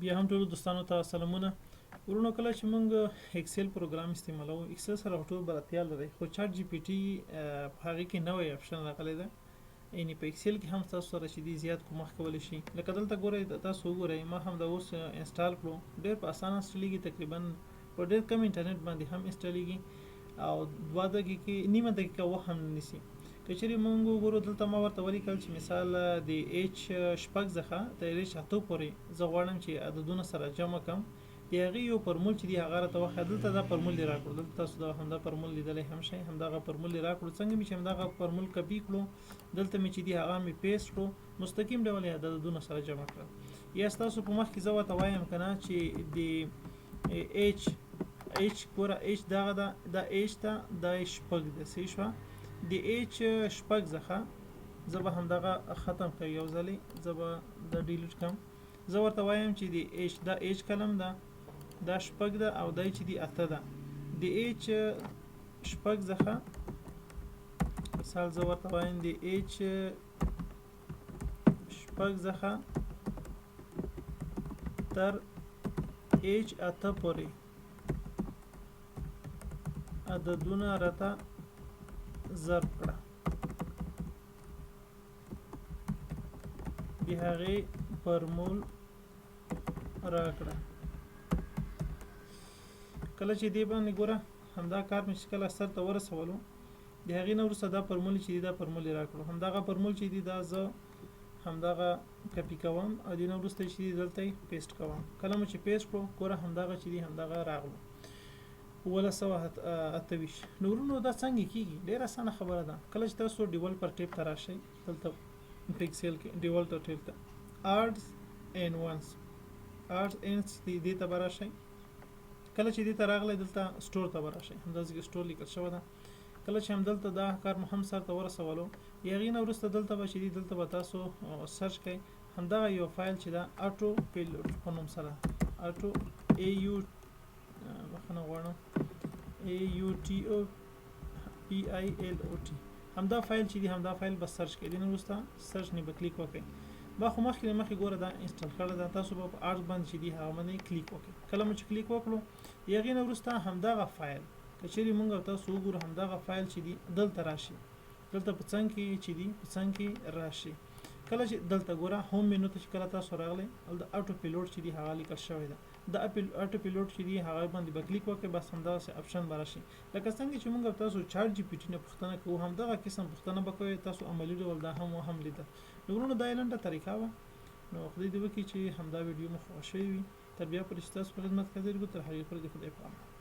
بیا هم ټولو دوستانو ته سلامونه ورونو. کله چې موږ ایکسل پروګرام استعمالوو، ایکسل سره ټول بلدتیا لري، خو چات جی پی ټي په هغې کې نوی اپشن راغلی ده. یعنې په ایکسل کې هم تاسو سره چې دی زیات کومک کولی شي. لکه دلته ګورئ، تاسو وګورئ ما هم دا اوس انسټال کړو، ډېر په اسانه انسټالیږي، تقریبا په ډېر کم انټرنیټ باندې هم انسټالیږي او 2 دقیقې نیمه دقیقه وخت هم نه نیسي. که چیرې موږ وګورو دلته ما ورته ولیکل چې مثال د ایچ شپږ څخه تر ایچ اته پورې زه غواړم چې عددونه سره جمع کړم. د هغې یو فرمول چې دی هغه راته وښیه. دلته دا فرمول دې راکړو، دلته تاسو دا همدا فرمول لیدلی هم شئ. همدغه فرمول دې راکړو. څنګه مې چې همدغه فرمول کپي کړو، دلته مې چې دی هغه مې پیسټ کړو، مستقیم ډول یې عددونه سره جمع کړل. یا ستاسو په مخ کې زه ورته وایم که نه چې د ایچ ګوره، ایچ دغه ده، دا ایچ ته دا شپږ ده، صحیح شوه. د ایچ شپږ څخه زه به همدغه ختم کړم، یو ځلې زه به دا ډیلیټ کړم. زه ورته وایم چې د ایچ دا ایچ کلم ده، دا شپږ ده او دا چې دی اته ده. د ایچ شپږ څخه مثال زه ورته وایم د ایچ شپږ څخه تر ایچ اته پورې عددونه راته ضرب کړه. د هغې فرمول راکړه. کله چې دې باندې ګوره همدا کار مې چې کله سر ته ورسولو، د هغې نه وروسته دا فرمول چې دی دا فرمول یې راکړو. همدغه فرمول چې دی دا زه همدغه کپي کوم او دې نه وروسته چې دی دلته یې پیسټ کوم. کله مو چې پیسټ کړو ګوره همدغه چې دی همدغه راغلو 1928. نو ورونو دا څنګه کیږي؟ ډېره اسانه خبره ده. کله چې تاسو ډیولپر ټیب ته راشئ، دلته په ایکسل کې ډیولپر ټیب ته آډز اینډ ونس، آډز اینډ دې ته به راشئ. کله چې دې ته راغلی دلته سټور ته به راشئ، همداسې کې سټور لیکل شوی ده. کله چې همدلته دا کار مو هم سر ته ورسولو، د هغې نه وروسته دلته به چې دی دلته به تاسو سرچ کوئ همدغه یو فایل چې ده اټو پیلوټ په نوم سره، اټو ای یو بخښنه غواړم AUTOPILOT، همدا فایل چې دی همدا فایل به سرچ کړئ. دې نه وروسته سرچ نه به کلیک وکړئ. با خو مخکې ګوره دا انسټال کړی ده، تاسو به په آرټ باندې چې دی هغه باندې کلیک وکړئ. کله مو چې کلیک وکړو، د هغې نه وروسته همدغه فایل که چیرې موږ او تاسو وګورو، همدغه فایل چې دی دلته راشي، دلته په څنګ کې چې دی په څنګ کې راشي. کله چې دلته ګوره هوم مینو ته چې کله تاسو راغلی، د اټو پیلوټ چې دی هغه لیکل شوی ده. د اټو پیلوټ چې دی هغه باندې به کلیک وکړئ، بس همدغسې اپشن به راشي. لکه څنګه چې موږ او تاسو چاټ جی پي ټي نه پوښتنه کوو، همدغه قسم پوښتنه به کوئ تاسو عملي ډول. دا هم لیدل. نو ورونو دا یې لنډه طریقه وه. نو خدای دې وکړي چې همدا ویډیو مو خوښ شوی وي. تر بیا پورې چې تاسو په خدمت کې حاضر یم، تر هغې پورې د خدای په امان.